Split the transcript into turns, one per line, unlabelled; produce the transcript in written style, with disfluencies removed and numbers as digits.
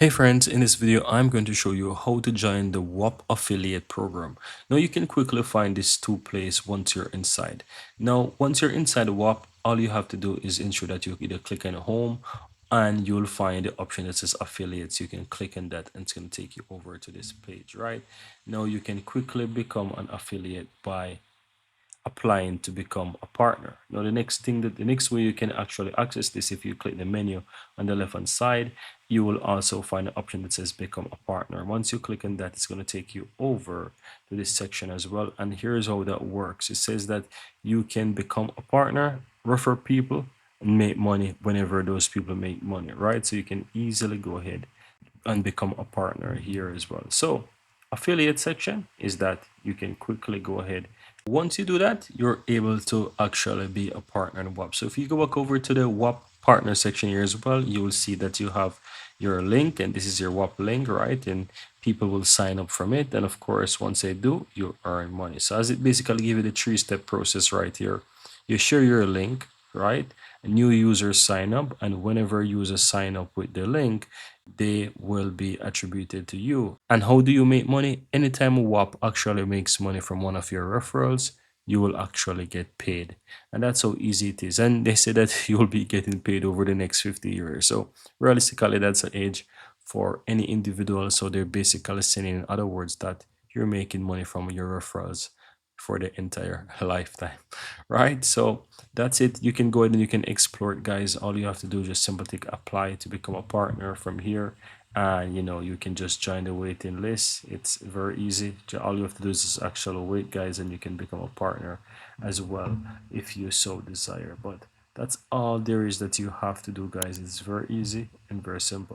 Hey friends, in this video I'm going to show you how to join the Whop affiliate program. Now you can quickly find these two places once you're inside. Now once you're inside Whop, all you have to do is ensure that you either click on home and you'll find the option that says affiliates. You can click on that and it's going to take you over to this page, right? Now you can quickly become an affiliate by applying to become a partner. Now the next way you can actually access this, if you click the menu on the left hand side, you will also find an option that says become a partner. Once you click on that, it's going to take you over to this section as well. And here's how that works. It says that you can become a partner, refer people, and make money whenever those people make money, right? So you can easily go ahead and become a partner here as well. So affiliate section is that you can quickly go ahead. Once you do that, you're able to actually be a partner in WAP. So if you go back over to the WAP partner section here as well, you will see that you have your link, and this is your WAP link, right? And people will sign up from it. And of course, once they do, you earn money. So as it basically give you the three-step process right here. You share your link, right? New users sign up, and whenever users sign up with the link, they will be attributed to you. And how do you make money? Anytime WAP actually makes money from one of your referrals, you will actually get paid. And that's how easy it is. And they say that you will be getting paid over the next 50 years. So realistically, that's an age for any individual. So they're basically saying, in other words, that you're making money from your referrals for the entire lifetime, right? So that's it. You can go ahead and you can explore it, guys. All you have to do is just simply click apply to become a partner from here, and you can just join the waiting list. It's very easy. All you have to do is just actually wait, guys, and you can become a partner as well if you so desire. But that's all there is that you have to do, guys. It's very easy and very simple.